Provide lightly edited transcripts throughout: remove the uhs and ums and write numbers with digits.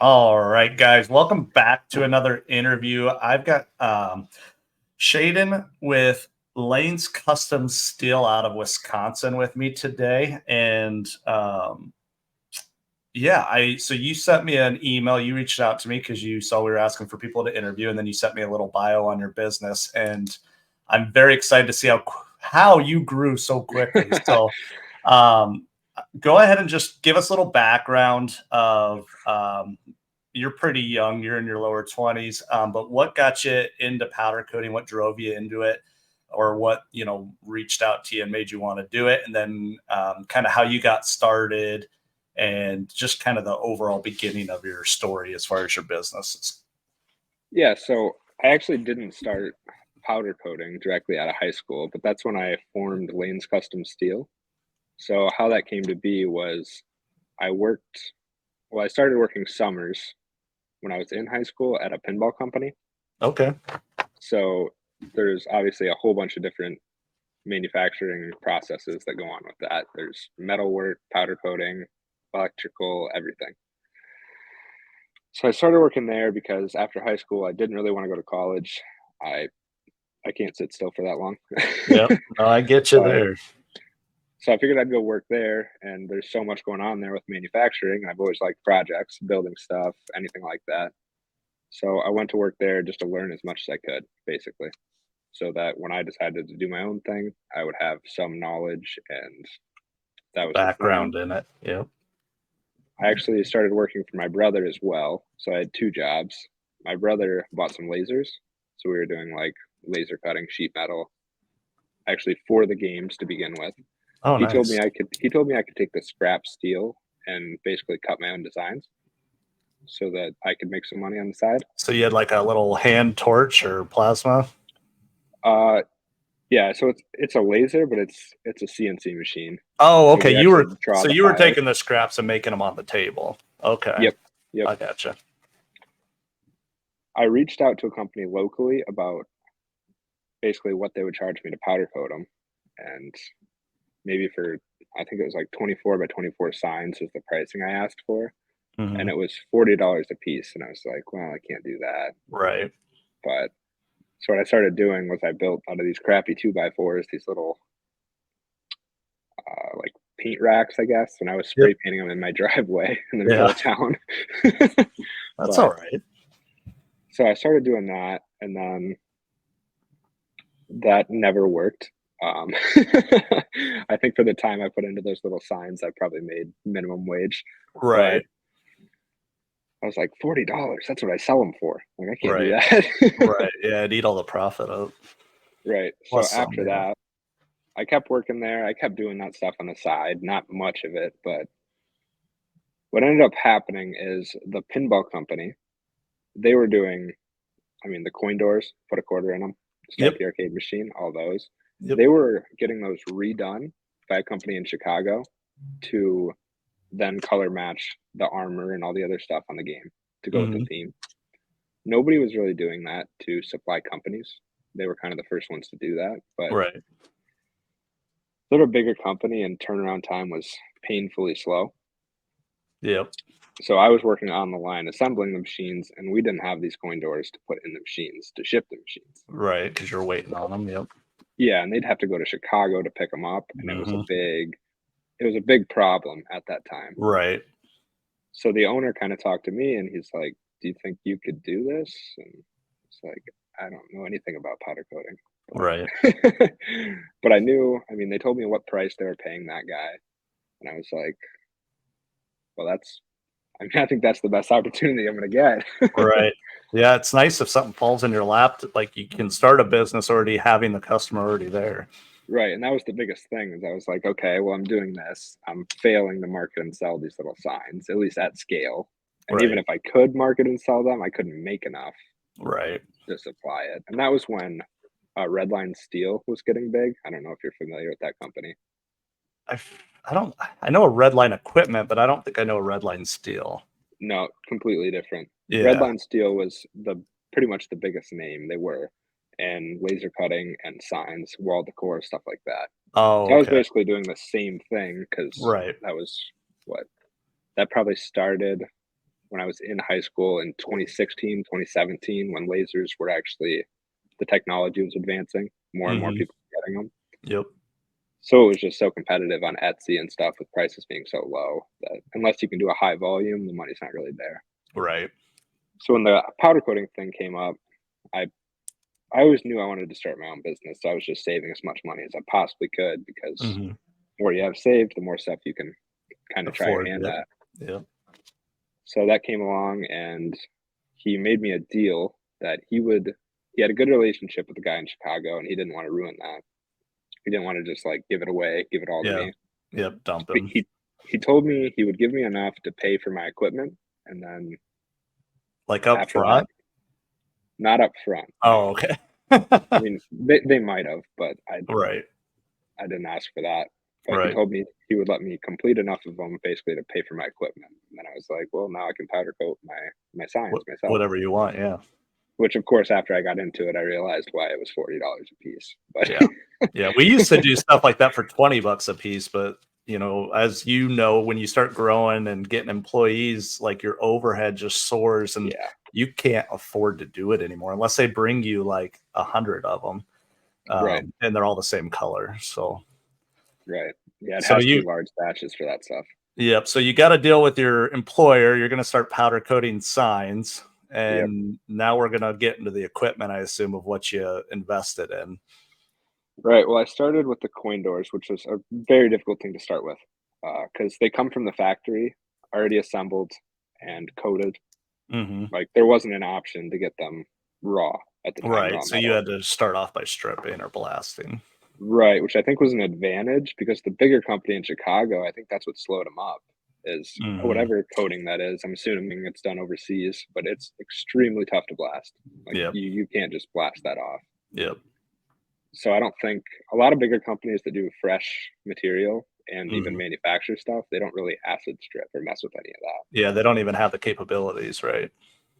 All right, guys, welcome back to another interview. I've got Shaden with Lanez Custom Steel out of Wisconsin with me today. And yeah, so you sent me an email. You reached out to me because you saw we were asking for people to interview, and then you sent me a little bio on your business. And I'm very excited to see how you grew so quickly. So um, go ahead and just give us a little background of you're pretty young, you're in your lower 20s, but what got you into powder coating? What drove you into it? Or what, reached out to you and made you want to do it? And then kind of how you got started and just kind of the overall beginning of your story as far as your business. Yeah, so I actually didn't start powder coating directly out of high school, but that's when I formed Lanez Custom Steel. So how that came to be was I worked, I started working summers when I was in high school at a pinball company. Okay. So there's obviously a whole bunch of different manufacturing processes that go on with that. There's metal work, powder coating, electrical, everything. So I started working there because after high school, I didn't really want to go to college. I I can't sit still for that long. Yep. No, I get you But there. so I figured I'd go work there, and there's so much going on there with manufacturing. I've always liked projects, building stuff, anything like that. So I went to work there just to learn as much as I could, basically, so that when I decided to do my own thing, I would have some knowledge, and that was the plan. Background in it. Yep. I actually started working for my brother as well. So I had two jobs. My brother bought some lasers. So we were doing like laser cutting sheet metal, actually for the games to begin with. Oh, nice. He told me I could take the scrap steel and basically cut my own designs so that I could make some money on the side. So you had like a little hand torch or plasma? Uh yeah, so it's a laser, but it's a CNC machine. Oh, So okay. we actually draw the You were files. taking the scraps and making them on the table. Okay. Yep. Yep. I gotcha. I reached out to a company locally about basically what they would charge me to powder coat them, and maybe for I think it was like 24 by 24 signs was the pricing I asked for, and Hmm. it was $40 a piece, and I was like, well, I can't do that. Right. But so what I started doing was I built out of these crappy 2x4s these little like paint racks, I guess, and I was Yep. spray painting them in my driveway in the middle Yeah. of town. That's all But right. so I started doing that, and then that never worked. Um, I think for the time I put into those little signs, I probably made minimum wage, but Right. I was like, $40, that's what I sell them for. Like, I can't do Right. that. Right. Yeah. I'd eat all the profit up. Right. So Plus some, after yeah. that, I kept working there. I kept doing that stuff on the side, not much of it, but what ended up happening is the pinball company, they were doing, I mean, the coin doors, put a quarter in them, start Yep. the arcade machine, all those. Yep. They were getting those redone by a company in Chicago to then color match the armor and all the other stuff on the game to go with the Hmm. theme. Nobody was really doing that to supply companies. They were kind of the first ones to do that, but Right. they're a bigger company and turnaround time was painfully slow. Yep. So I was working on the line assembling the machines, and we didn't have these coin doors to put in the machines to ship the machines. Right. Because you're waiting on them. Yep. Yeah, and they'd have to go to Chicago to pick them up, and Hmm. it was a big problem at that time. Right. So the owner kind of talked to me, and he's like, "Do you think you could do this?" And it's like, I don't know anything about powder coating, Right. but but I knew. I mean, they told me what price they were paying that guy, and I was like, "Well, that's. I mean, I think that's the best opportunity I'm going to get." Right. Yeah. It's nice if something falls in your lap, like you can start a business already having the customer already there. Right, and that was the biggest thing is I was like, "Okay, well, I'm doing this. I'm failing to market and sell these little signs, at least at scale. And even Right. if I could market and sell them, I couldn't make enough Right. to supply it." And that was when Redline Steel was getting big. I don't know if you're familiar with that company. I, I don't, I know a red line equipment, but I don't think I know a red line steel. No, completely different. Yeah. Redline Steel was the pretty much the biggest name they were, and laser cutting and signs, wall decor, stuff like that. Oh, So I was okay. basically doing the same thing because Right. that was what that probably started when I was in high school in 2016, 2017, when lasers were actually, the technology was advancing, more and more Hmm. people were getting them. Yep. So it was just so competitive on Etsy and stuff with prices being so low that unless you can do a high volume, the money's not really there. Right. So when the powder coating thing came up, I I always knew I wanted to start my own business, so I was just saving as much money as I possibly could because Hmm. the more you have saved, the more stuff you can kind of try your Afford. hand Yep. at. Yep. So that came along and he made me a deal that he had a good relationship with the guy in Chicago and he didn't want to ruin that. He didn't want to just like give it away, give it all to Yeah. me. Yep. Dump But him. he told me he would give me enough to pay for my equipment and then Like up after that, front. not up front, Oh, no. okay. I mean, they might have, but Right. I didn't ask for that. But he Right. told me he would let me complete enough of them basically to pay for my equipment. And then I was like, well, now I can powder coat my signs myself. Whatever you want. Yeah. Which, of course, after I got into it, I realized why it was $40 a piece. But Yeah. Yeah. We used to do stuff like that for $20 a piece, but as you know, when you start growing and getting employees, like your overhead just soars and yeah, you can't afford to do it anymore unless they bring you like 100 of them. right, And they're all the same color. right. Yeah, it So has to be you, large batches for that stuff. yep. So you got to deal with your employer. You're going to start powder coating signs. Yep. And now we're going to get into the equipment, I assume, of what you invested in. Right. Well, I started with the coin doors, which was a very difficult thing to start with because they come from the factory already assembled and coated. Hmm. Like there wasn't an option to get them raw at the time, Right. raw So you metal. had to start off by stripping or blasting. Right, which I think was an advantage because the bigger company in Chicago, I think that's what slowed them up is Hmm. whatever coating that is. I'm assuming it's done overseas, but it's extremely tough to blast. Like Yep. you can't just blast that off. Yep. So I don't think a lot of bigger companies that do fresh material and even Hmm. manufacture stuff, they don't really acid strip or mess with any of that. Yeah. They don't even have the capabilities, right?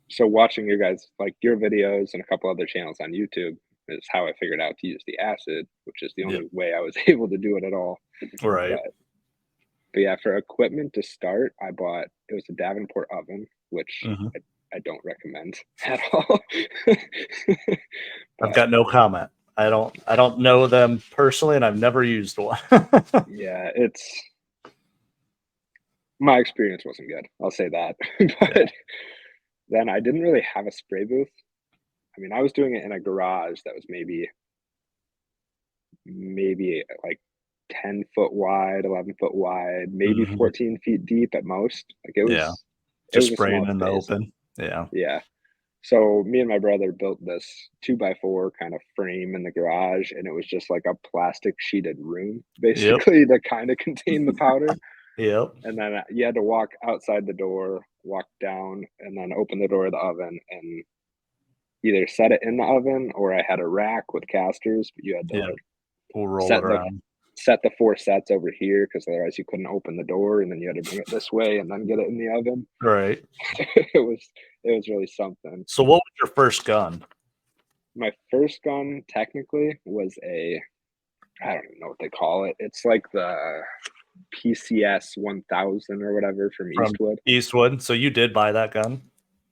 So watching your guys like your videos and a couple other channels on YouTube is how I figured out to use the acid, which is the Yep. only way I was able to do it at all. Right. But But yeah, for equipment to start, it was a Davenport oven, which Hmm. I don't recommend at all. I've But got no comment. I don't know them personally, and I've never used one. yeah, it's my experience wasn't good. I'll say that. Yeah. But then I didn't really have a spray booth. I mean, I was doing it in a garage that was maybe like 10-foot wide, 11-foot wide, maybe Hmm. 14 feet deep at most. Like Yeah. it Just was a spraying small in the space. open. Yeah. Yeah. So me and my brother built this 2x4 kind of frame in the garage, and it was just like a plastic sheeted room, Yep. basically, to kind of contain the powder. Yep. And then you had to walk outside the door, walk down, and then open the door of the oven and either set it in the oven or I had a rack with casters, but you had to Yep. like We'll roll it set the around. set the 4 sets over here because otherwise you couldn't open the door, and then you had to bring it this way and then get it in the oven. Right. it was it was really something. So what was your first gun? My first gun technically was I don't even know what they call it. It's like the PCS 1000 or whatever from From Eastwood. Eastwood. So you did buy that gun?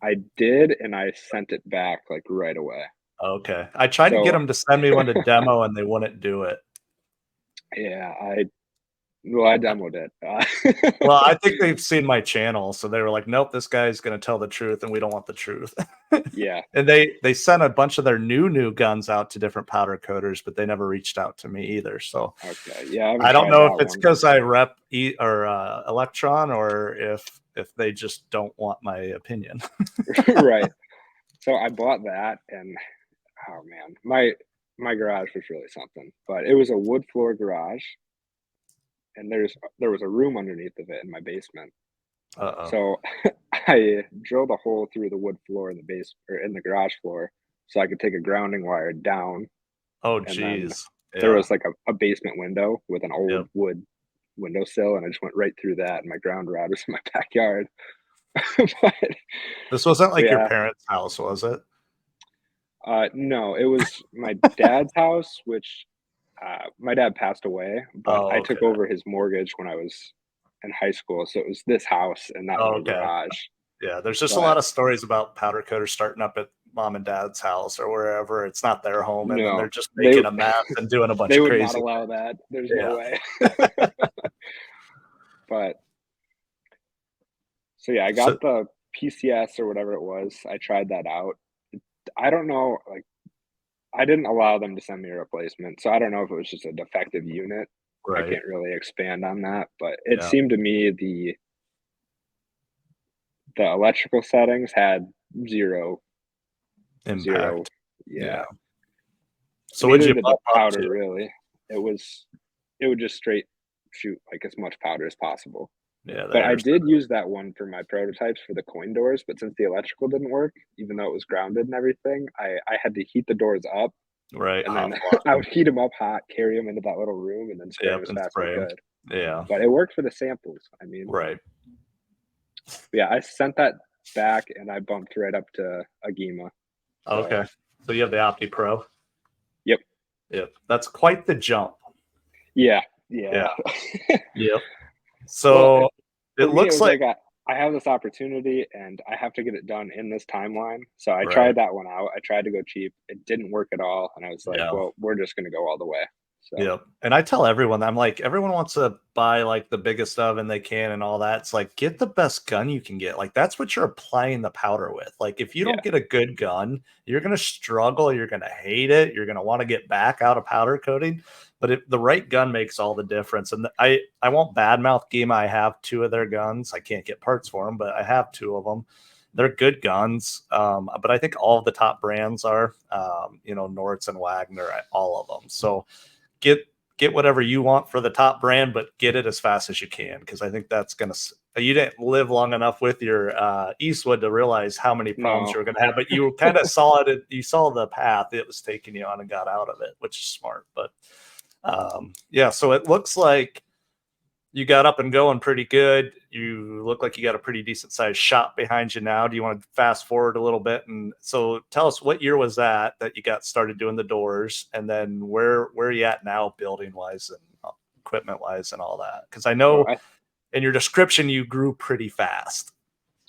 I did, and I sent it back like right away. Okay. I tried to get So them to send me one to demo, and they wouldn't do it. yeah, I demoed it. Well, I think they've seen my channel, so they were like, "Nope, this guy's going to tell the truth, and we don't want the truth." Yeah, And they sent a bunch of their new guns out to different powder coaters, but they never reached out to me either. So okay. Yeah, I I haven't don't tried know if that it's one. because I rep Electron, or if they just don't want my opinion. Right. So I bought that, and oh man, my garage was really something. But it was a wood floor garage, and there was a room underneath of it in my basement. Uh-oh. So I drilled a hole through the wood floor in the base or in the garage floor so I could take a grounding wire down. Oh, And then geez. there Yeah. was like a basement window with an old Yep. wood windowsill. And I just went right through that. And my ground rod was in my backyard. but, This wasn't but like your yeah, parents' house, was it? no, it was my dad's house, which my dad passed away, but Oh, I okay. took over his mortgage when I was in high school. So it was this house and that Oh, little okay. garage. Yeah, there's just a But lot of stories about powder coaters starting up at mom and dad's house or wherever. It's not their home, and then no, they're just they making a mess and doing a bunch they of would not crazy. allow that. There's no Yeah. way. But so yeah, I So got the PCS or whatever it was. I tried that out. I don't know, like I didn't allow them to send me a replacement, so I don't know if it was just a defective unit. I right. can't really expand on that, but it Yeah. seemed to me the electrical settings had zero zero. Impact. Yeah, Yeah. So would neither you did the bump up powder to? really. It would just straight shoot like as much powder as possible. Yeah, the But I air. did use that one for my prototypes for the coin doors, but since the electrical didn't work, even though it was grounded and everything, I had to heat the doors up, Right. and Hot then swap I them. would heat them up hot, carry them into that little room, and then spray them Yep, as and fast as spray I 'em. could. Yeah. But it worked for the samples. I mean, Right. yeah, I sent that back, and I bumped right up to Agima. So, Okay. So you have the Opti Pro. yep. Yep. That's quite the jump. Yeah, yeah. Yeah. Yep. Well, So for it me, it looks was like like I have this opportunity and I have to get it done in this timeline. So I right. tried that one out. I tried to go cheap. It didn't work at all. And I was like, Yeah. well, we're just going to go all the way. So, Yep. And I tell everyone, I'm like, everyone wants to buy like the biggest oven they can and all that. It's like, get the best gun you can get. Like, that's what you're applying the powder with. Like, if you don't yeah, get a good gun, you're going to struggle. You're going to hate it. You're going to want to get back out of powder coating. But if the right gun makes all the difference. And I won't badmouth Gema. I have two of their guns. I can't get parts for them, but I have two of them. They're good guns. But I think all of the top brands are, Nortz and Wagner, all of them. So, get whatever you want for the top brand, but get it as fast as you can, because I think that's gonna. You didn't live long enough with your Eastwood to realize how many problems no, you were going to have, but you kind of saw it. You saw the path it was taking you on and got out of it, which is smart. But yeah, so it looks like you got up and going pretty good. You look like you got a pretty decent sized shop behind you now. Do you want to fast forward a little bit? And so tell us, what year was that you got started doing the doors, and then where are you at now, building wise and equipment wise and all that? Because I well, know in your description you grew pretty fast.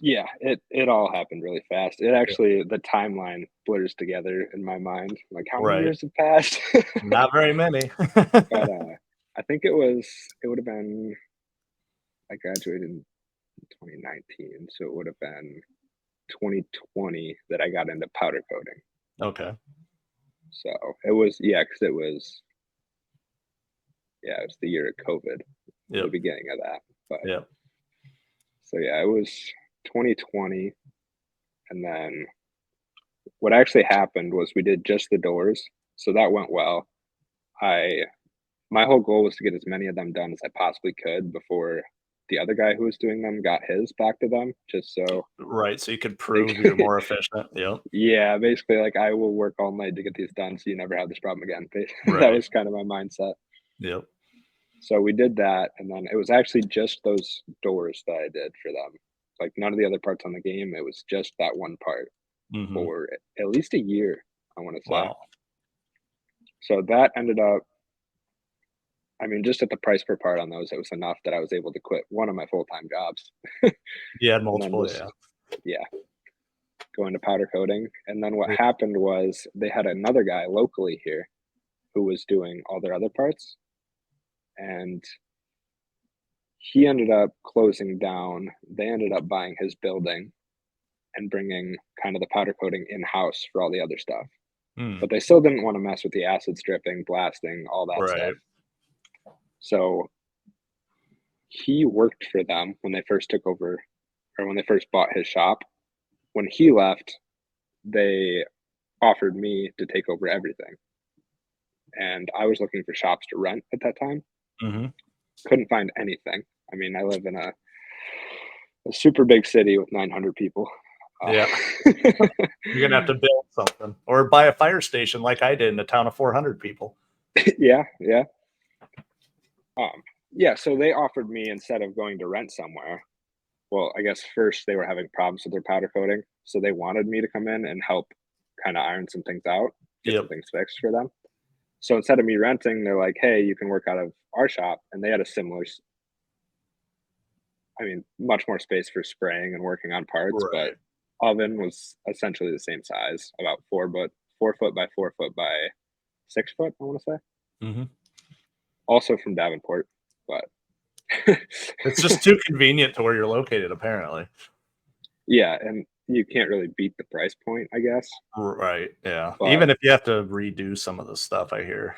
yeah, it all happened really fast. It actually, the timeline blurs together in my mind. Like, how many Right. years have passed? Not very many. But I think it would have been, I graduated in 2019. So it would have been 2020 that I got into powder coating. Okay. So it was, yeah, because it was the year of COVID, the Yep. beginning of that. But Yep. so yeah, it was 2020. And then what actually happened was we did just the doors. So that went well. My whole goal was to get as many of them done as I possibly could before the other guy who was doing them got his back to them, just so Right. So you could they prove you're more efficient. Yep. yeah, basically like I will work all night to get these done so you never have this problem again. That Right. was kind of my mindset. Yep. So we did that, and then it was actually just those doors that I did for them. Like none of the other parts on the game. It was just that one part Hmm. for at least a year, I want to say. Wow. So that ended up, I mean, just at the price per part on those, it was enough that I was able to quit one of my full-time jobs You had and then multiple. just, Yeah. yeah, go into powder coating. And then what Yeah. happened was they had another guy locally here who was doing all their other parts. And he ended up closing down. They ended up buying his building and bringing kind of the powder coating in-house for all the other stuff. Hmm. But they still didn't want to mess with the acid stripping, blasting, all that Right. stuff. So he worked for them when they first took over, or when they first bought his shop. When he left, they offered me to take over everything. And I was looking for shops to rent at that time. Hmm. Couldn't find anything. I mean, I live in a super big city with 900 people. Yeah. You're gonna have to build something or buy a fire station like I did in a town of 400 people. Yeah, yeah. Yeah, so they offered me, instead of going to rent somewhere, well, I guess first they were having problems with their powder coating, so they wanted me to come in and help kind of iron some things out, get some Yep. things fixed for them. So instead of me renting, they're like, "Hey, you can work out of our shop," and they had a similar I mean, much more space for spraying and working on parts, but Right. oven was essentially the same size, about 4 foot by 4 foot by 6 foot, I want to say. Hmm. Also from Davenport, but It's just too convenient to where you're located, apparently. yeah, and you can't really beat the price point, I guess. Right. Yeah. But Even if you have to redo some of the stuff, I hear.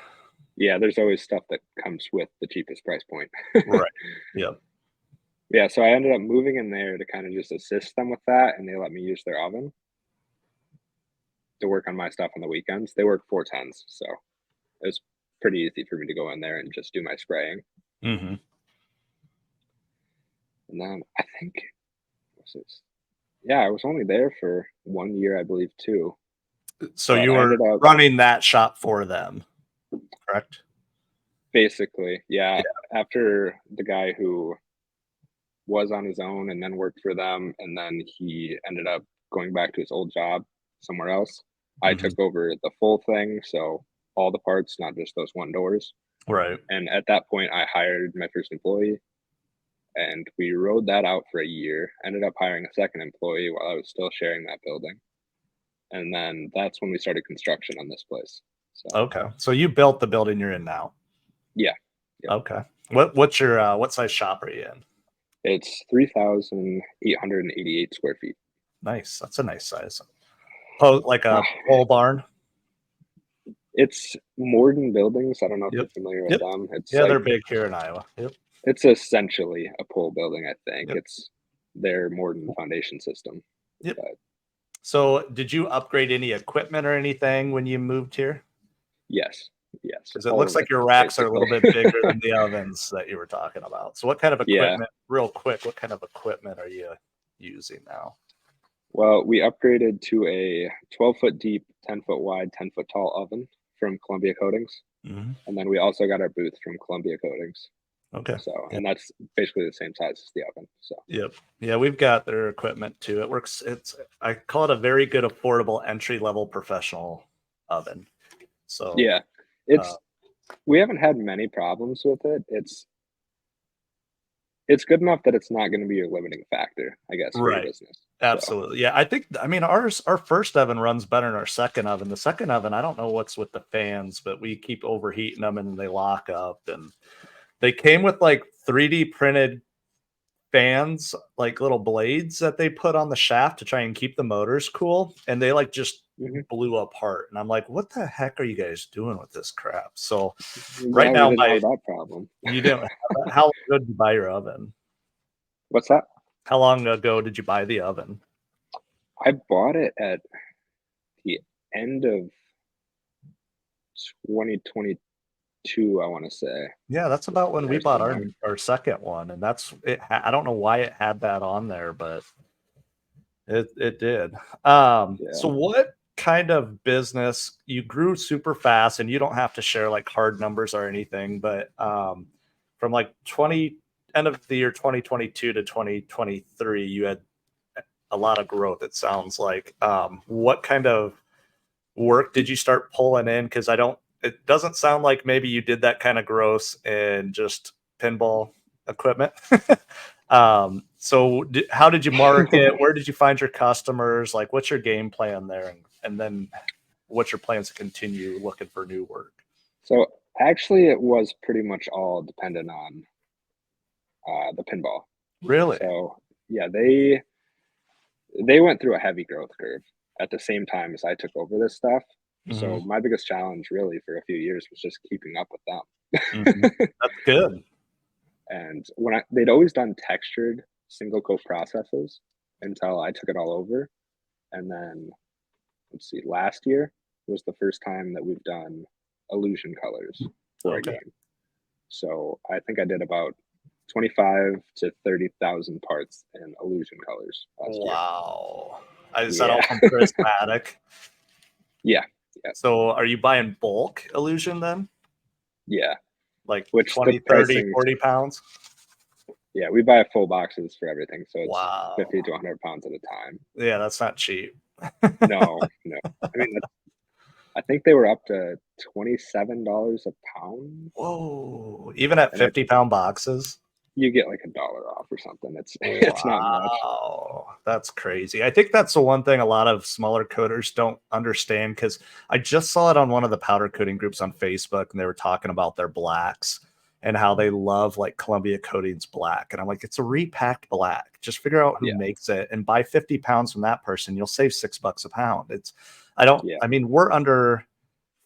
yeah, there's always stuff that comes with the cheapest price point. Right. Yep. Yeah, so I ended up moving in there to kind of just assist them with that, and they let me use their oven to work on my stuff on the weekends. They work 410s, so it was pretty easy for me to go in there and just do my spraying. Hmm. And then I think was this, yeah, I was only there for 1 year, I believe, too. So But you I were ended up running that shop for them, correct? basically, yeah, Yeah. after the guy who was on his own and then worked for them, and then he ended up going back to his old job somewhere else. I Hmm. took over the full thing, so all the parts, not just those one doors. Right. And at that point, I hired my first employee, and we rode that out for a year. Ended up hiring a second employee while I was still sharing that building, and then that's when we started construction on this place. So Okay. So you built the building you're in now. yeah, yeah, Okay. What's your what size shop are you in? it's 3,888 square feet. Nice. That's a nice size. Like Uh, a pole barn. it's Morden Buildings. I don't know if you're Yep. familiar with Yep. them. It's Yeah, like they're big here in Iowa. Yep. it's essentially a pole building. I think Yep. it's their Morden foundation system. Yep. But So did you upgrade any equipment or anything when you moved here? yes, yes, Because it all looks of like it your racks are a basically. little bit bigger than the ovens that you were talking about. So what kind of Yeah. equipment, real quick, what kind of equipment are you using now? Well, we upgraded to a 12-foot deep, 10-foot wide, 10-foot tall oven from Columbia Coatings, Hmm. and then we also got our booth from Columbia Coatings. Okay. So, Yep. and that's basically the same size as the oven. So, Yep. Yeah, we've got their equipment too. It works. I call it a very good, affordable, entry level professional oven. So, yeah, uh, it's we haven't had many problems with it. It's good enough that it's not going to be your limiting factor, I guess, for your right. business. So, Absolutely. Yeah. I mean, our first oven runs better than our second oven. The second oven, I don't know what's with the fans, but we keep overheating them and they lock up. And they came with like 3D printed fans, like little blades that they put on the shaft to try and keep the motors cool. And they like just mhm. blew apart. And I'm like, what the heck are you guys doing with this crap? So right Yeah, we now, didn't have that problem. you didn't have that. How long ago did you buy your oven? What's that? How long ago did you buy the oven? I bought it at the end of 2022, I want to say. Yeah, that's about when we There bought somewhere. our second one, and that's it. I don't know why it had that on there, but it did. So Yeah. what kind of business you grew super fast, and you don't have to share like hard numbers or anything, but from like 20 end of the year 2022 to 2023, you had a lot of growth. It sounds like. What kind of work did you start pulling in? Because I don't. It doesn't sound like maybe you did that kind of gross in just pinball equipment. How did you market? Where did you find your customers? Like, what's your game plan there? And then what's your plans to continue looking for new work? So actually, it was pretty much all dependent on the pinball. Really? So yeah, they went through a heavy growth curve at the same time as I took over this stuff. Hmm. So my biggest challenge really for a few years was just keeping up with Hmm. them. That's good. And they'd always done textured single coat processes until I took it all over. And then let's see, last year was the first time that we've done illusion colors for a Okay. game. So I think I did about 25 to 30,000 parts in illusion colors last year. Wow. Is that all Yeah. from Prismatic? Yeah. Yeah. So are you buying bulk illusion then? Yeah. Like Which the 20, 30, pricing, 40 pounds? yeah, we buy full boxes for everything. So it's 50 Wow. to 100 pounds at a time. Yeah, that's not cheap. No, no. I mean, I think they were up to $27 a pound. Whoa. Even at And 50-pound boxes? You get like $1 off or something. It's not much. Wow, that's crazy. I think that's the one thing a lot of smaller coaters don't understand, because I just saw it on one of the powder coating groups on Facebook, and they were talking about their blacks and how they love like Columbia Coatings black. And I'm like, it's a repacked black. Just figure out who Yeah. makes it and buy 50 pounds from that person. You'll save $6 a pound. I mean, we're under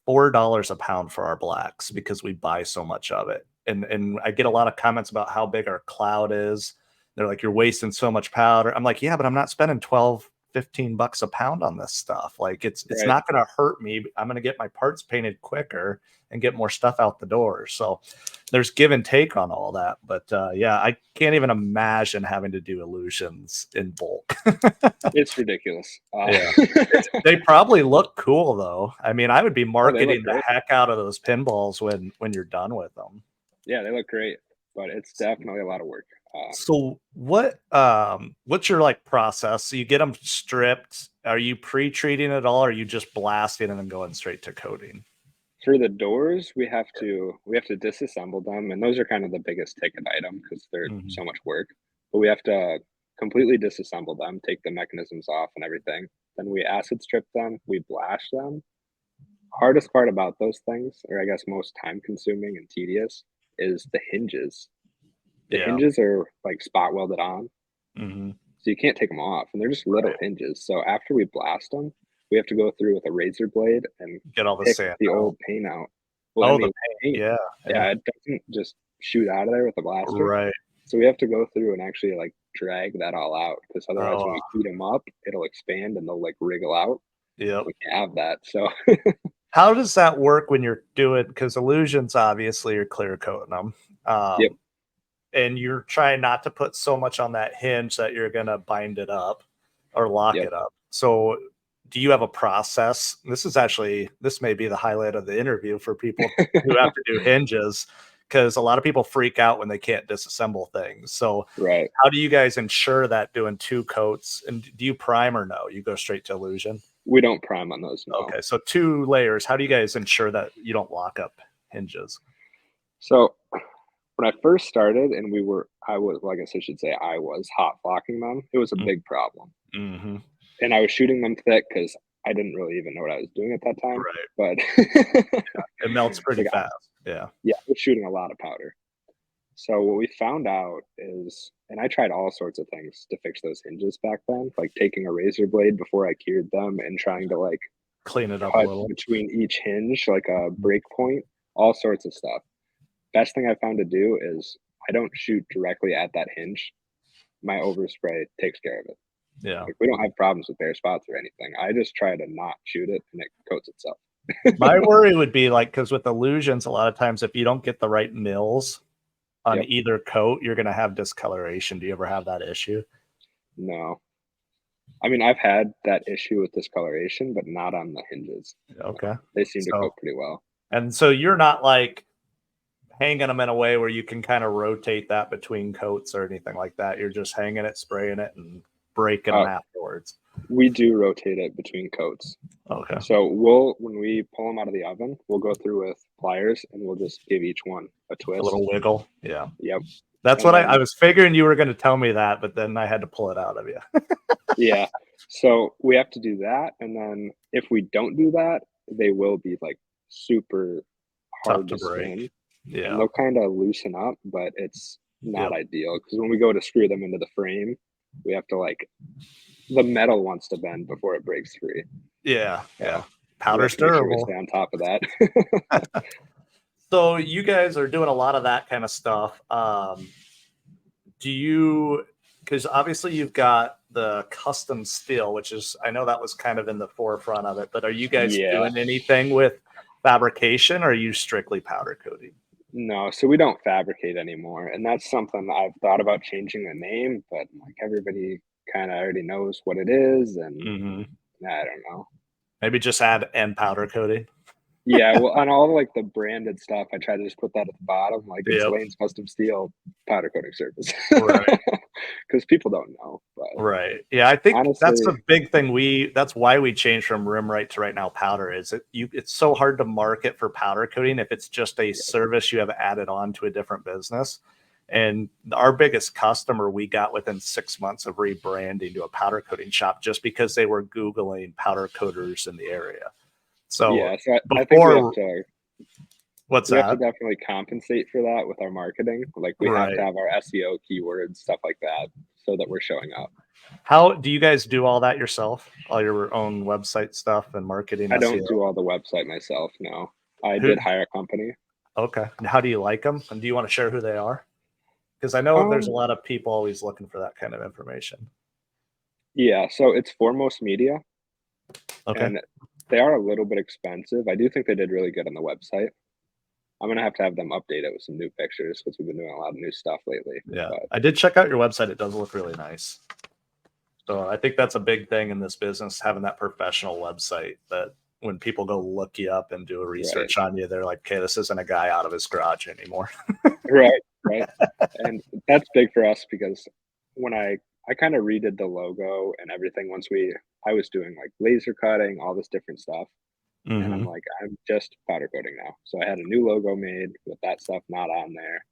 $4 a pound for our blacks because we buy so much of it. And I get a lot of comments about how big our cloud is. They're like, you're wasting so much powder. I'm like, yeah, but I'm not spending 12, $15 a pound on this stuff. Like it's Right. not going to hurt me. I'm going to get my parts painted quicker and get more stuff out the door. So there's give and take on all that. But yeah, I can't even imagine having to do illusions in bulk. It's ridiculous. Yeah. They probably look cool though. I mean, I would be marketing the great. heck out of those pinballs when you're done with them. Yeah, they look great, but it's definitely a lot of work. So what's your like process? So you get them stripped. Are you pre-treating it all, or are you just blasting and then going straight to coating? For the doors, we have to disassemble them, and those are kind of the biggest ticket item because they're Mhm. so much work. But we have to completely disassemble them, take the mechanisms off and everything. Then we acid strip them, we blast them. Hardest part about those things, or I guess most time consuming and tedious, is the hinges. The Yeah. hinges are like spot welded on, Hmm. so you can't take them off, and they're just little Right. hinges. So after we blast them, we have to go through with a razor blade and Get all the pick sand the out. old paint out. Well, I Oh, the mean, paint. paint, Yeah. yeah, it doesn't just shoot out of there with the blaster. Right. So we have to go through and actually like drag that all out because otherwise, when Oh, we heat them up, it'll expand and they'll like wriggle out. yep. We can't have that. So How does that work when you're doing, because illusions obviously you're clear coating them. yep, And you're trying not to put so much on that hinge that you're going to bind it up or lock yep. it up. So do you have a process? This may be the highlight of the interview for people who have to do hinges, because a lot of people freak out when they can't disassemble things. So Right. how do you guys ensure that doing 2 coats? And do you prime or no? You go straight to illusion? We don't prime on those. No. Okay. So 2 layers. How do you guys ensure that you don't lock up hinges? So when I first started and I was hot flocking them, it was a big problem. Mm-hmm. And I was shooting them thick because I didn't really even know what I was doing at that time. Right. But It melts pretty like, fast. Yeah. yeah, I was shooting a lot of powder. So what we found out is, and I tried all sorts of things to fix those hinges back then, like taking a razor blade before I cured them and trying to like Clean it up a cut little. between each hinge, like a break point, all sorts of stuff. Best thing I found to do is I don't shoot directly at that hinge. My overspray takes care of it. Yeah. Like, we don't have problems with bare spots or anything. I just try to not shoot it and it coats itself. My worry would be like, because with illusions, a lot of times if you don't get the right mills on Yep. either coat, you're going to have discoloration. Do you ever have that issue? No. I mean, I've had that issue with discoloration, but not on the hinges. Okay. They seem to So, coat pretty well. and so you're not like hanging them in a way where you can kind of rotate that between coats or anything like that. You're just hanging it, spraying it, and breaking them afterwards. We do rotate it between coats. Okay. So when we pull them out of the oven, we'll go through with pliers and we'll just give each one a twist. A little wiggle. Yeah. Yep. That's what I was figuring you were going to tell me that, but then I had to pull it out of you. Yeah. So we have to do that. And then if we don't do that, they will be like super hard to spin. Yeah. And they'll kind of loosen up, but it's not ideal because when we go to screw them into the frame, we have to like, the metal wants to bend before it breaks free. Yeah. So yeah. Powder's durable. durable. Stay on top of that. So you guys are doing a lot of that kind of stuff. Because obviously you've got the custom steel, which is, I know that was kind of in the forefront of it, but are you guys doing anything with fabrication, or are you strictly powder coating? No, so we don't fabricate anymore. And that's something I've thought about changing the name, but like everybody kind of already knows what it is. And I don't know. Maybe just add and powder coating. Yeah, well, on all like the branded stuff, I try to just put that at the bottom, like it's Lanez Custom Steel powder coating service, right? Because people don't know. But right, yeah, I think honestly, that's a big thing. That's why we changed from rim right to right now powder. Is it's so hard to market for powder coating if it's just a service you have added on to a different business. And our biggest customer we got within 6 months of rebranding to a powder coating shop just because they were Googling powder coaters in the area. So Yeah, so I think before, what's we have to that? definitely compensate for that with our marketing. Like we have to Right. have our SEO keywords, stuff like that, so that we're showing up. How do you guys do all that yourself? All your own website stuff and marketing, I don't SEO? do all the website myself, no. I Who? did hire a company. Okay. And how do you like them? And do you want to share who they are? Because I know there's a Um, lot of people always looking for that kind of information. yeah, so it's Foremost Media, Okay. and they are a little bit expensive. I do think they did really good on the website. I'm gonna have to have them update it with some new pictures because we've been doing a lot of new stuff lately. Yeah. But I did check out your website. It does look really nice. So I think that's a big thing in this business, having that professional website that when people go look you up and do a right, research on you, they're like, okay, this isn't a guy out of his garage anymore. right, right, and that's big for us because when I kind of redid the logo and everything once I was doing like laser cutting, all this different stuff. And I'm Hmm. like, I'm just powder coating now. So I had a new logo made with that stuff not on there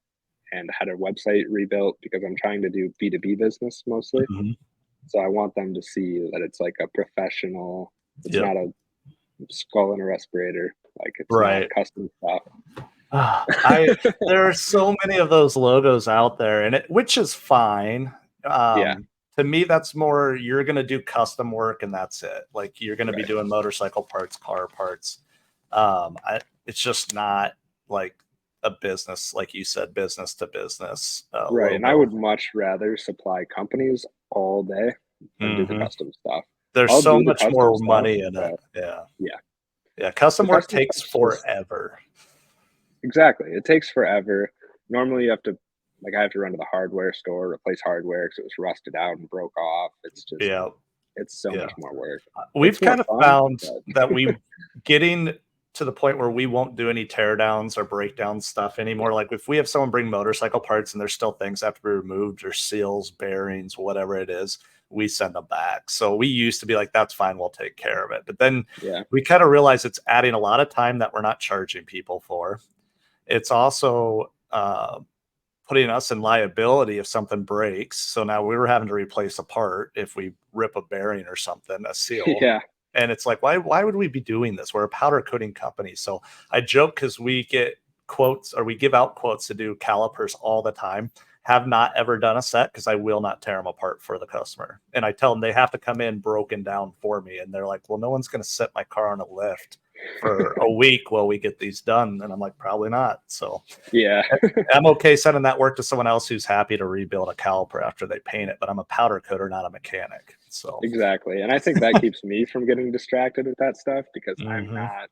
and had a website rebuilt because I'm trying to do B2B business mostly. Hmm. So I want them to see that it's like a professional, it's Yep. not a skull and a respirator, like it's not Right. custom stuff. I there are so many of those logos out there, and which is fine. Yeah, To me, that's more you're going to do custom work, and that's it. Like you're going to be right, doing motorcycle parts, car parts. It's just not like a business, like you said, business to business right. And I logo. would much rather supply companies all day than do the Hmm. custom stuff. There's I'll so do the much custom more stuff, money in it. but Yeah, yeah, yeah. the Custom work custom takes stuff's just forever. exactly. It takes forever. Normally, you have to like I have to run to the hardware store, replace hardware because it was rusted out and broke off. It's just Yeah, it's so yeah. much more work. We've It's more kind of fun, found but that we getting to the point where we won't do any teardowns or breakdown stuff yeah, anymore. Like if we have someone bring motorcycle parts and there's still things that have to be removed or seals, bearings, whatever it is, we send them back. So we used to be like, that's fine, we'll take care of it. But then yeah, we kind of realize it's adding a lot of time that we're not charging people for. It's also putting us in liability if something breaks. So now we were having to replace a part if we rip a bearing or something, a seal. yeah, And it's like, why would we be doing this? We're a powder coating company. So I joke because we get quotes or we give out quotes to do calipers all the time. Have not ever done a set because I will not tear them apart for the customer. And I tell them they have to come in broken down for me. And they're like, well, no one's going to set my car on a lift for a week while we get these done. And I'm like, probably not. So yeah, I'm okay sending that work to someone else who's happy to rebuild a caliper after they paint it, but I'm a powder coater, not a mechanic. So, exactly. And I think that keeps me from getting distracted with that stuff because mhm.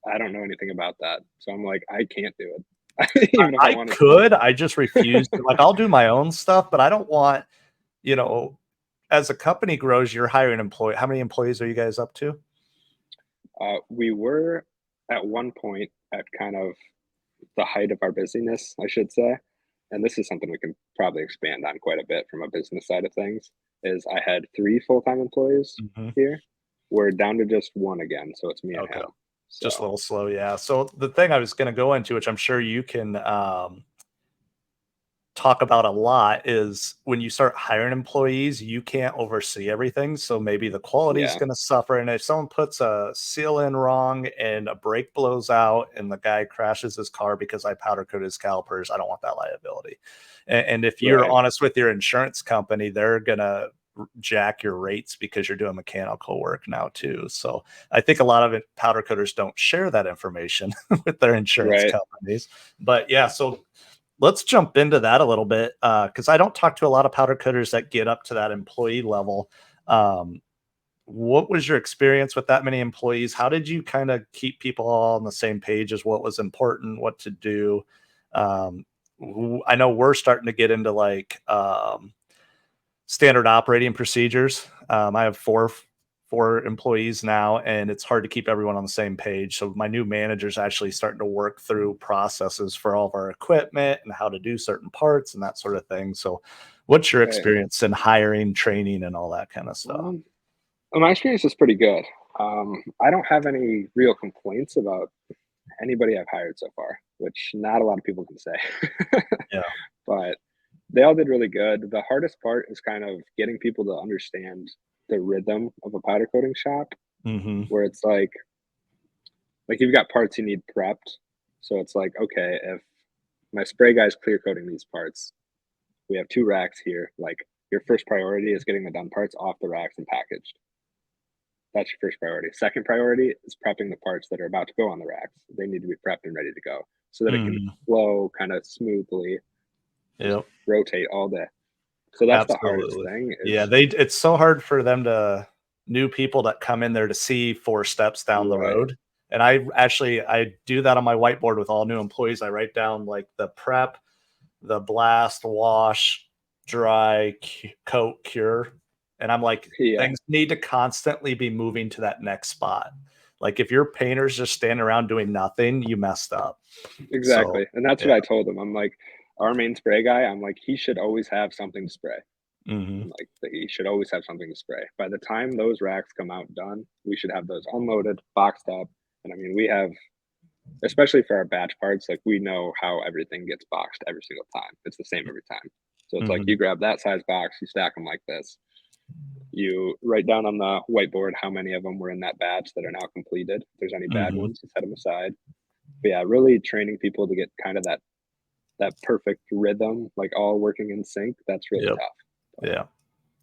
I don't know anything about that. So I'm like, I can't do it, even if I I wanted to. could, I just refuse to. Like, I'll do my own stuff, but I don't want, you know, as a company grows, you're hiring employee. How many employees are you guys up to? We were at one point at kind of the height of our busyness, I should say. And this is something we can probably expand on quite a bit from a business side of things. Is I had 3 full-time employees Mhm. here. We're down to just one again, so it's me and Okay. him. Just a So little slow. Yeah. So the thing I was going to go into, which I'm sure you can talk about a lot is when you start hiring employees, you can't oversee everything. So maybe the quality is yeah, going to suffer. And if someone puts a seal in wrong and a brake blows out and the guy crashes his car because I powder coated his calipers, I don't want that liability. And if you're right, honest with your insurance company, they're going to jack your rates because you're doing mechanical work now too. So I think a lot of it, powder coaters don't share that information with their insurance right. companies. But yeah, so let's jump into that a little bit because I don't talk to a lot of powder coaters that get up to that employee level. Um, what was your experience with that many employees? How did you kind of keep people all on the same page as what was important, what to do? Um, I know we're starting to get into like standard operating procedures. I have four employees now, and it's hard to keep everyone on the same page. So my new manager is actually starting to work through processes for all of our equipment and how to do certain parts and that sort of thing. So, what's your Right. experience in hiring, training, and all that kind of stuff? Um, well, my experience is pretty good. I don't have any real complaints about anybody I've hired so far, which not a lot of people can say. Yeah. But They all did really good. The hardest part is kind of getting people to understand the rhythm of a powder coating shop, Mm-hmm. where it's like you've got parts you need prepped. So it's like, okay, if my spray guy's clear coating these parts, we have 2 racks here. Like your first priority is getting the done parts off the racks and packaged. That's your first priority. Second priority is prepping the parts that are about to go on the racks. They need to be prepped and ready to go so that it can Mm-hmm. flow kind of smoothly, just Yep. rotate all day. So that's the hardest Absolutely. thing Yeah, is it's so hard for them to new people that come in there to see 4 steps down the right. road. And I do that on my whiteboard with all new employees. I write down like the prep, the blast, wash, dry, coat, cure. And I'm like, Yeah, things need to constantly be moving to that next spot. Like if your painter's just standing around doing nothing, you messed up. So exactly. And that's yeah. what I told him. I'm like, our main spray guy, I'm like, he should always have something to spray. Hmm. I'm like, he should always have something to spray. By the time those racks come out done, we should have those unloaded, boxed up. And I mean, we have, especially for our batch parts, like we know how everything gets boxed every single time. It's the same every time. So it's like Hmm. you grab that size box, you stack them like this. You write down on the whiteboard how many of them were in that batch that are now completed. If there's any bad Hmm. ones, you set them aside. But yeah, really training people to get kind of that perfect rhythm, like all working in sync. That's really Yep. tough. Yeah.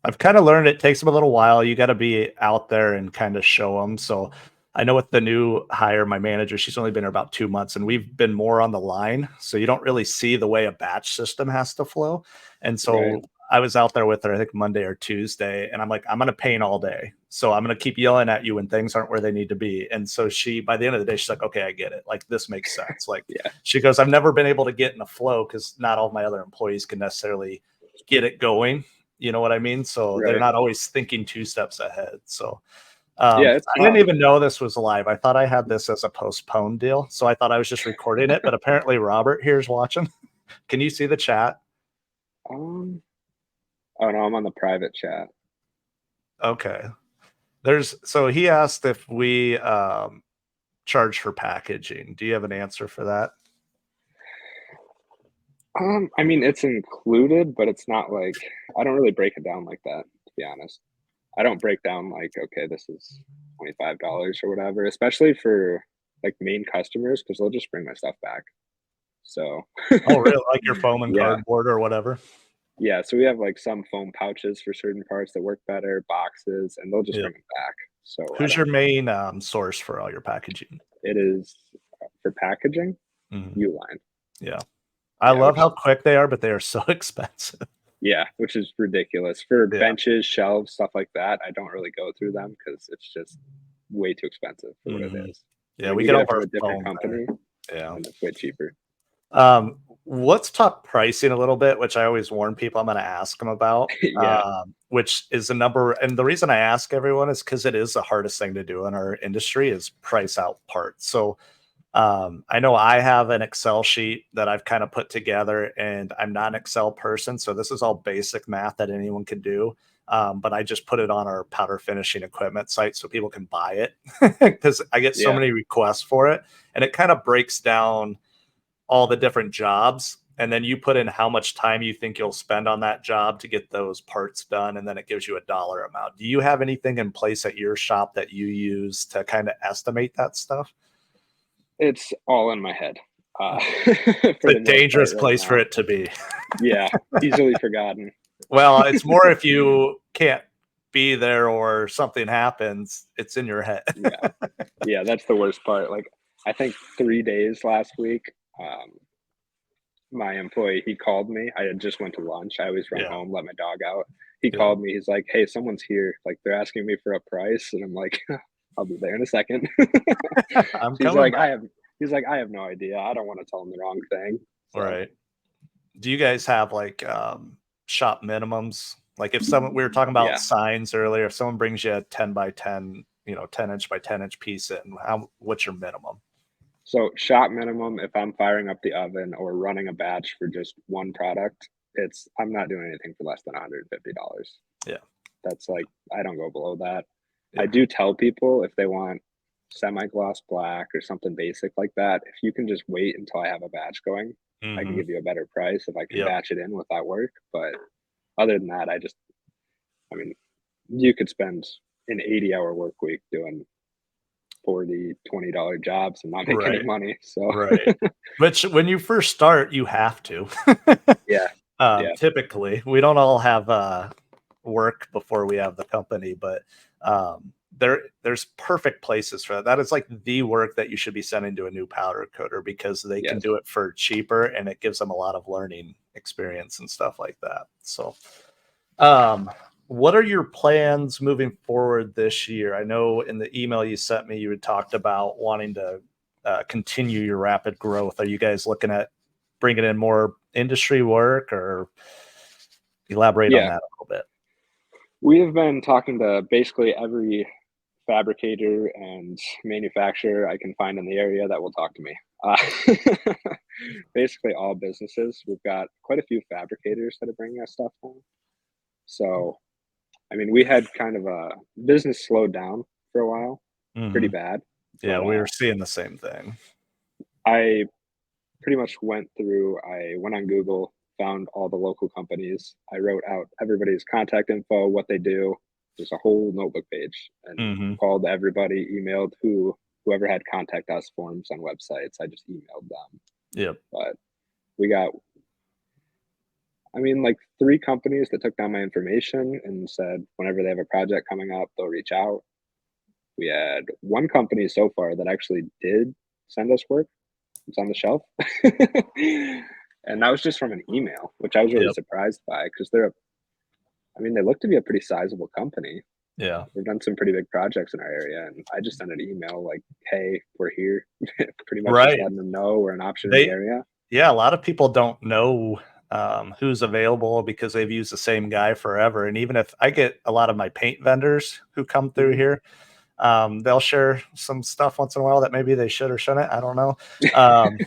I've kind of learned it takes them a little while. You got to be out there and kind of show them. So I know with the new hire, my manager, she's only been here about 2 months and we've been more on the line. So you don't really see the way a batch system has to flow. And Right. so I was out there with her, I think Monday or Tuesday, and I'm like, I'm going to paint all day. So I'm going to keep yelling at you when things aren't where they need to be. And so she, by the end of the day, she's like, okay, I get it. Like this makes sense. Like Yeah. she goes, I've never been able to get in a flow because not all of my other employees can necessarily get it going. You know what I mean? So they're Right. not always thinking 2 steps ahead. So Yeah, it's I didn't tough. even know this was live. I thought I had this as a postponed deal. So I thought I was just recording it, but apparently Robert here's watching. Can you see the chat? Um, oh no, I'm on the private chat. Okay. So he asked if we charge for packaging. Do you have an answer for that? I mean, it's included, but it's not like I don't really break it down like that, to be honest. I don't break down like, okay, this is $25 or whatever, especially for like main customers, because they'll just bring my stuff back. So Oh, really? Like your foam and yeah, cardboard or whatever? yeah. So we have like some foam pouches for certain parts that work better, boxes, and they'll just Yeah. bring them back. So I Who's your don't. main source for all your packaging? It is for packaging, Mhm. Uline. Yeah. I Yeah, love which how quick they are, but they are so expensive. yeah, which is ridiculous for Yeah. benches, shelves, stuff like that. I don't really go through them because it's just way too expensive for what it Mhm. is. I Yeah, mean, we you get get all it of from our a different foam there. company, Yeah. and it's way cheaper. Let's talk pricing a little bit, which I always warn people I'm going to ask them about, Yeah, which is a number. And the reason I ask everyone is because it is the hardest thing to do in our industry is price out parts. So I know I have an Excel sheet that I've kind of put together, and I'm not an Excel person, so this is all basic math that anyone can do. But I just put it on our powder finishing equipment site so people can buy it because I get so yeah, many requests for it, and it kind of breaks down all the different jobs. And then you put in how much time you think you'll spend on that job to get those parts done. And then it gives you a dollar amount. Do you have anything in place at your shop that you use to kind of estimate that stuff? it's all in my head It's for a the most part dangerous right place for now. it to be. Yeah, easily forgotten. Well, it's more if you can't be there or something happens, it's in your head. Yeah, yeah, that's the worst part. Like, I think 3 days last week. Um, my employee, he called me. I had just went to lunch. I always run Yeah. home, let my dog out. He Yeah. called me. He's like, "Hey, someone's here. Like, they're asking me for a price," and I'm like, "I'll be there in a second." I'm He's coming like, back. I have no idea. I don't want to tell him the wrong thing." All So right. Do you guys have like shop minimums? Like if someone we were talking about yeah. signs earlier, if someone brings you a 10 by 10, 10-inch by 10-inch piece in, what's your minimum? So shop minimum, if I'm firing up the oven or running a batch for just one product, I'm not doing anything for less than $150. Yeah. That's like I don't go below that. I Yeah. do tell people if they want semi-gloss black or something basic like that. If you can just wait until I have a batch going, I can Mm-hmm. give you a better price if I can Yep. batch it in with that work. But other than that, I mean, you could spend an 80-hour work week doing 40, $20 jobs and not make any Right. money. So Right. Which when you first start, you have to. yeah, yeah, Typically, we don't all have work before we have the company, but there's perfect places for that. That is like the work that you should be sending to a new powder coater because they can yes. do it for cheaper and it gives them a lot of learning experience and stuff like that. So, um, what are your plans moving forward this year? I know in the email you sent me, you had talked about wanting to continue your rapid growth. Are you guys looking at bringing in more industry work, or elaborate on Yeah. that a little bit? We have been talking to basically every fabricator and manufacturer I can find in the area that will talk to me. Basically, all businesses. We've got quite a few fabricators that are bringing us stuff now. So, I mean, we had kind of a business slowed down for a while, pretty Hmm. bad. Yeah, But we were seeing the same thing. I pretty much I went on Google, found all the local companies. I wrote out everybody's contact info, what they do, just a whole notebook page, and Hmm. called everybody, emailed whoever had contact us forms on websites. I just emailed them. Yep. But we got, I mean, like 3 companies that took down my information and said whenever they have a project coming up, they'll reach out. We had 1 company so far that actually did send us work. It's on the shelf. And that was just from an email, which I was really Yep. surprised by because I mean, they look to be a pretty sizable company. Yeah. We've done some pretty big projects in our area, and I just sent an email like, "Hey, we're here." Pretty much just Right. letting them know we're an option in the They, area. yeah, a lot of people don't know who's available because they've used the same guy forever. And even if I get a lot of my paint vendors who come through Mhm. here, they'll share some stuff once in a while that maybe they should or shouldn't. I don't know. Um,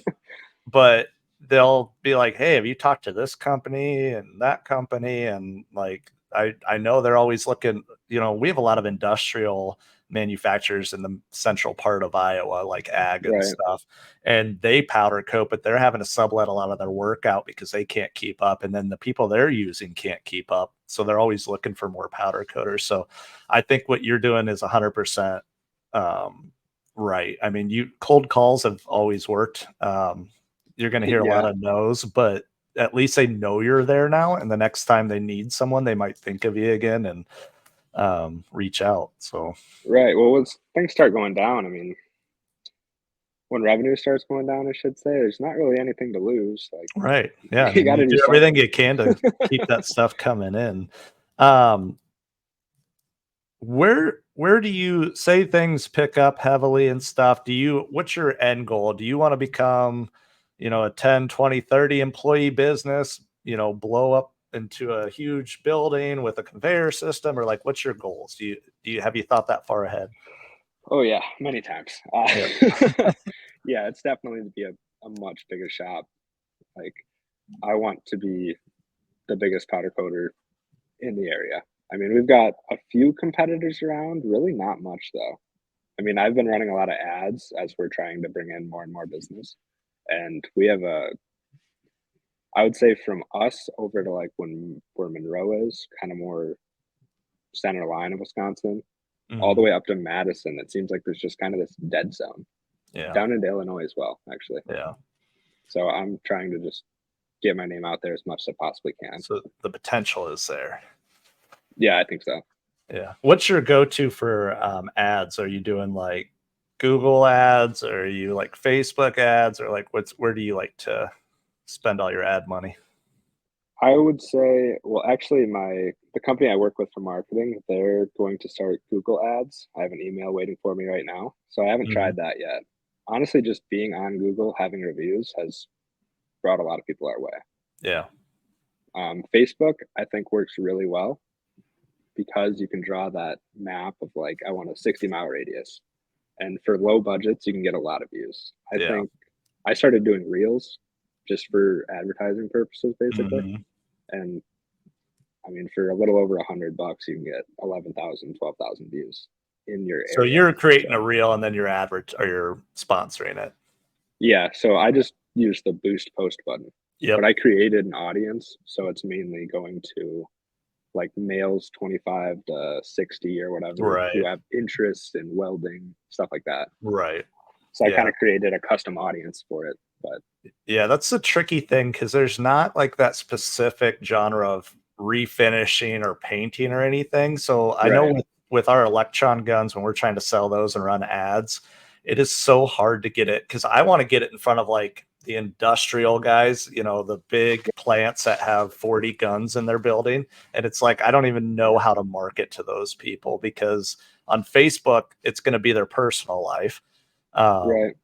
but they'll be like, "Hey, have you talked to this company and that company?" And like, I know they're always looking. We have a lot of industrial manufacturers in the central part of Iowa, like ag and Right. stuff, and they powder coat, but they're having to sublet a lot of their work out because they can't keep up, and then the people they're using can't keep up, so they're always looking for more powder coaters. So, I think what you're doing is 100%. Right. I mean, you cold calls have always worked. You're going to hear a lot Yeah. of no's, but at least they know you're there now. And the next time they need someone, they might think of you again and reach out. So, Right. Well, once things start going down, I mean, when revenue starts going down, I should say, there's not really anything to lose. Like, right. Yeah. I you mean, got you to do do everything something. you can to keep that stuff coming in. Um, where do you say things pick up heavily and stuff? What's your end goal? Do you want to become, a 10, 20, 30 employee business, blow up into a huge building with a conveyor system, or like what's your goals? Have you thought that far ahead? Oh yeah, many times. Yeah. Yeah, it's definitely to be a much bigger shop. Like, I want to be the biggest powder coater in the area. I mean, we've got a few competitors around, really not much though. I mean, I've been running a lot of ads as we're trying to bring in more and more business. And we have I would say from us over to like where Monroe is, kind of more center line of Wisconsin, all the Mhm. way up to Madison, it seems like there's just kind of this dead zone Yeah. down into Illinois as well, actually. Yeah. So I'm trying to just get my name out there as much as I possibly can. So the potential is there. Yeah, I think so. Yeah. What's your go-to for ads? Are you doing like Google ads, or are you like Facebook ads, or like where do you like to spend all your ad money? I would say, well, actually, the company I work with for marketing, they're going to start Google Ads. I have an email waiting for me right now, so I haven't Mhm. tried that yet. Honestly, just being on Google, having reviews has brought a lot of people our way. Yeah. Facebook, I think, works really well because you can draw that map of like, I want a 60-mile radius. And for low budgets, you can get a lot of views. I Yeah. think I started doing reels just for advertising purposes, basically. Mhm. And I mean, for a little over $100, you can get 11,000, 12,000 views. in your So area. you're creating a reel and then you're or you're sponsoring it. Yeah, so I just use the boost post button, but Yep. I created an audience, so it's mainly going to like males 25 to 60 or whatever who Right. have interest in welding, stuff like that. Right. So I kind Yeah. of created a custom audience for it, but Yeah, that's the tricky thing because there's not like that specific genre of refinishing or painting or anything. So I know right, with our electron guns, when we're trying to sell those and run ads, it is so hard to get it because I want to get it in front of like the industrial guys, you know, the big plants that have 40 guns in their building. And it's like, I don't even know how to market to those people because on Facebook, it's going to be their personal life. right,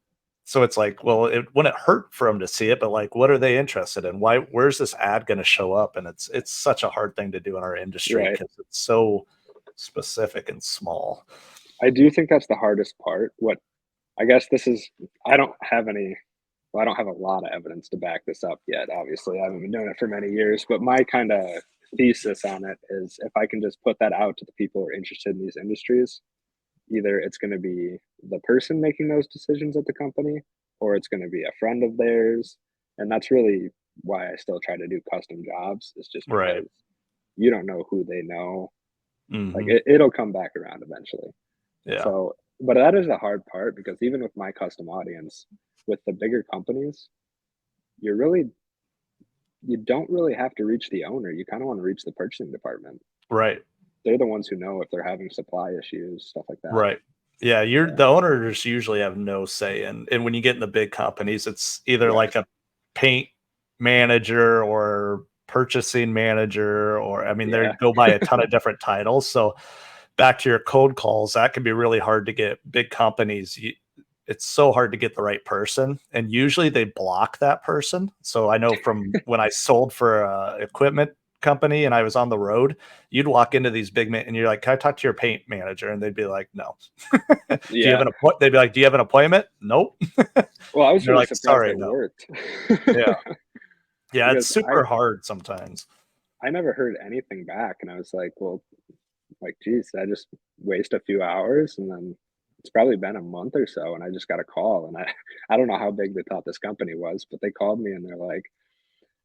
So it's like, well, it wouldn't hurt for them to see it, but like, what are they interested in? Why? Where's this ad going to show up? And it's such a hard thing to do in our industry right. because it's so specific and small. I do think that's the hardest part. What I guess this is, I don't have any, well, I don't have a lot of evidence to back this up yet. Obviously, I haven't been doing it for many years, but my kind of thesis on it is if I can just put that out to the people who are interested in these industries, either it's going to be the person making those decisions at the company or it's going to be a friend of theirs. And that's really why I still try to do custom jobs, is just Right. because you don't know who they know. Like Hmm. it'll come back around eventually. Yeah. So, but that is the hard part because even with my custom audience, with the bigger companies, you're really, you don't really have to reach the owner. You kind of want to reach the purchasing department. Right. They're the ones who know if they're having supply issues, stuff like that. Right. Yeah. You're Yeah. the owners usually have no say in, and when you get in the big companies, it's either Right. like a paint manager or purchasing manager, or I mean, they Yeah. go by a ton of different titles. So back to your code calls, that can be really hard to get big companies. It's so hard to get the right person. And usually they block that person. So I know from when I sold for a equipment company and I was on the road, you'd walk into these big men and you're like, can I talk to your paint manager? And they'd be like, no. Do you have Yeah. an appointment? They'd be like, do you have an appointment? Nope. Well, I was They're really like, surprised sorry, it no. worked. Yeah. Yeah. It's Because super hard sometimes. I never heard anything back and I was like, well, like, geez, did I just waste a few hours? And then it's probably been a month or so and I just got a call and I don't know how big they thought this company was, but they called me and they're like,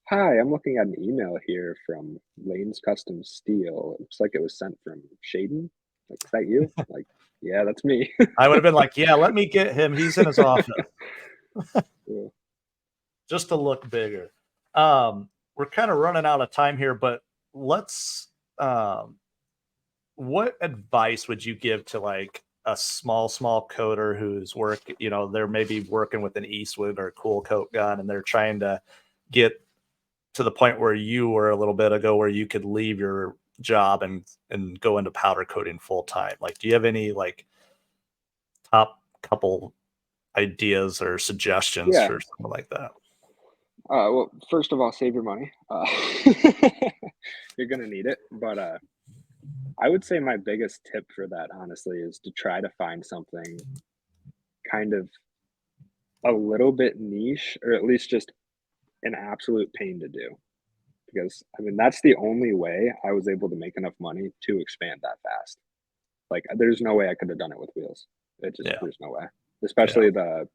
hi, I'm looking at an email here from Lanez Custom Steel. It looks like it was sent from Shaden. Like, is that you? Like, yeah, that's me. I would have been like, yeah, let me get him. He's in his office Cool. just to look bigger. We're kind of running out of time here, but let's what advice would you give to like a small coder who's you know, they're maybe working with an Eastwood or a Kool coat gun and they're trying to get to the point where you were a little bit ago where you could leave your job and go into powder coating full time? Like, do you have any like top couple ideas or suggestions Yeah. for something like that? Well, first of all, save your money. You're gonna need it. But I would say my biggest tip for that, honestly, is to try to find something kind of a little bit niche, or at least just an absolute pain to do. Because I mean, that's the only way I was able to make enough money to expand that fast. Like, there's no way I could have done it with wheels. It just, Yeah. there's no way. Yeah. Especially the,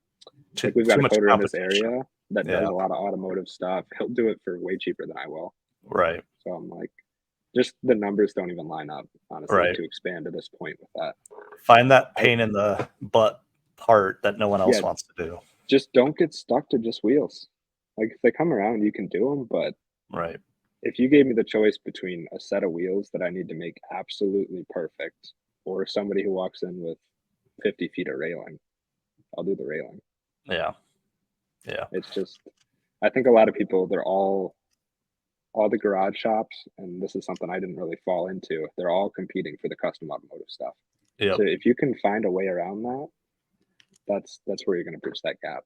like, we've got Too a much coder in this competition. area that does Yeah. a lot of automotive stuff. He'll do it for way cheaper than I will. Right. So I'm like, just the numbers don't even line up, honestly, Right. to expand to this point with that. Find that I, pain in the butt part that no one yeah, else wants to do. just don't get stuck to just wheels. Like, if they come around, you can do them, but Right. if you gave me the choice between a set of wheels that I need to make absolutely perfect or somebody who walks in with 50 feet of railing, I'll do the railing. Yeah. Yeah. It's just, I think a lot of people, they're all the garage shops, and this is something I didn't really fall into. They're all competing for the custom automotive stuff. So Yep. if you can find a way around that, that's where you're going to bridge that gap.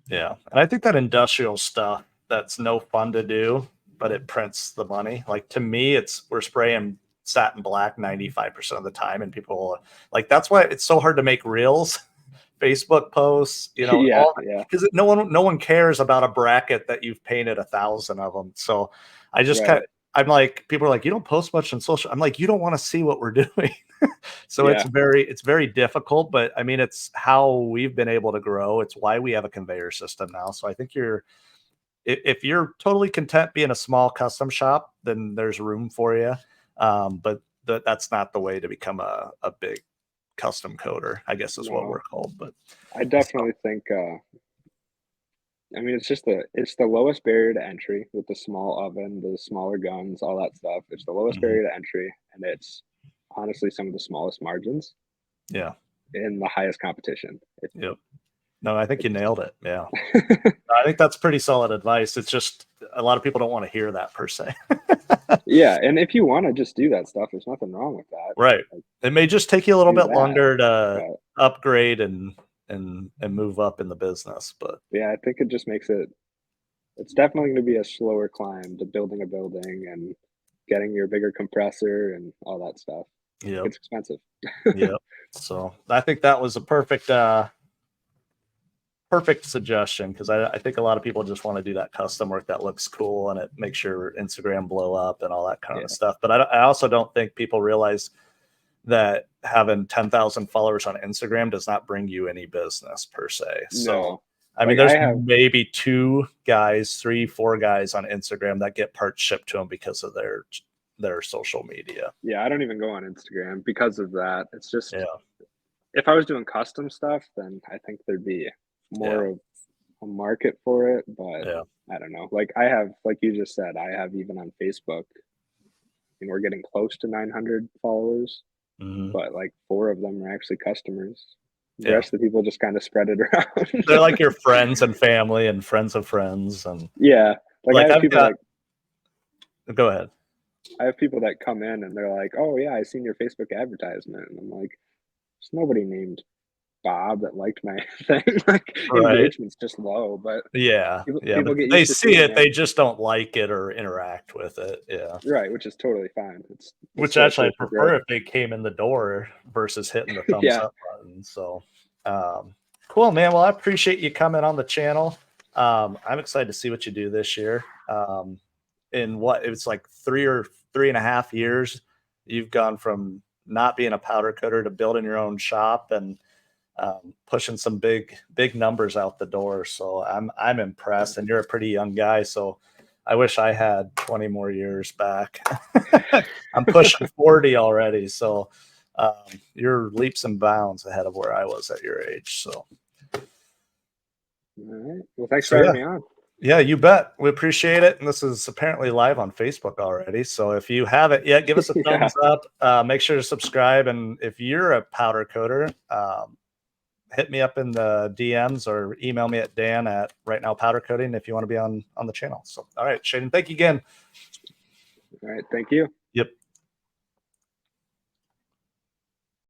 Yeah. And I think that industrial stuff that's no fun to do, but it prints the money. Like to me, we're spraying satin black 95% of the time, and people like that's why it's so hard to make reels, Facebook posts, you know, Yeah, all yeah, because no one cares about a bracket that you've painted 1,000 of them. So I just kind right. of I'm like, people are like, you don't post much on social. I'm like, you don't want to see what we're doing. So Yeah. it's very difficult, but I mean, it's how we've been able to grow. It's why we have a conveyor system now. So I think if you're totally content being a small custom shop, then there's room for you. But that's not the way to become a big custom coder, I guess is what No, we're called. But I definitely think, I mean, it's the lowest barrier to entry with the small oven, the smaller guns, all that stuff. It's the lowest Mhm. barrier to entry, and it's honestly some of the smallest margins Yeah. in the highest competition. Yep. No, I think you It's nailed it. Yeah. I think that's pretty solid advice. It's just a lot of people don't want to hear that per se. yeah, and if you want to just do that stuff, there's nothing wrong with that. Right. Like, It may just take you a little do bit that, longer to but upgrade and move up in the business, but yeah, I think it just makes it. It's definitely going to be a slower climb to building a building and getting your bigger compressor and all that stuff. yep. It's expensive. Yep. So I think that was a perfect suggestion because I think a lot of people just want to do that custom work that looks cool and it makes your Instagram blow up and all that kind Yeah. of stuff. But I also don't think people realize that having 10,000 followers on Instagram does not bring you any business per se. So, No, I mean, like I there's have. maybe 3, 4 guys on Instagram that get parts shipped to them because of their social media. Yeah, I don't even go on Instagram because of that. It's just Yeah. if I was doing custom stuff, then I think there'd be Yeah. more of a market for it. But Yeah. I don't know. Like I have, like you just said, I have even on Facebook, and we're getting close to 900 followers, Hmm. but like 4 of them are actually customers. The Yeah. rest of the people just kind of spread it They're around. like your friends and family and friends of friends. And Yeah, like like I've got, go ahead. I have people that come in and they're like, "Oh yeah, I seen your Facebook advertisement," and I'm like, "There's nobody named Bob that liked my thing." Like Right. engagement's just low, but Yeah. Yeah. people But get they used to see seeing it. it. They just don't like it or interact with it. Yeah. Right, which is totally fine. It's Which still a actually tool I'd for growth. prefer if they came in the door versus hitting the thumbs Yeah. up button. So, cool, man. Well, I appreciate you coming on the channel. I'm excited to see what you do this year. In what it's like 3.5 years, you've gone from not being a powder coater to building your own shop and pushing some big numbers out the door. So I'm impressed, and you're a pretty young guy. So I wish I had 20 more years back. I'm pushing 40 already. So you're leaps and bounds ahead of where I was at your age. So, All right. Well, thanks for so having yeah, me on. yeah, you bet. We appreciate it. And this is apparently live on Facebook already. So if you haven't yet, give us a Yeah. thumbs up. Make sure to subscribe. And if you're a powder coater, hit me up in the DMs or email me at Dan at Right Now Powder Coating if you want to be on the channel. So, all right, Shaden, thank you again. All right. Thank you. Yep.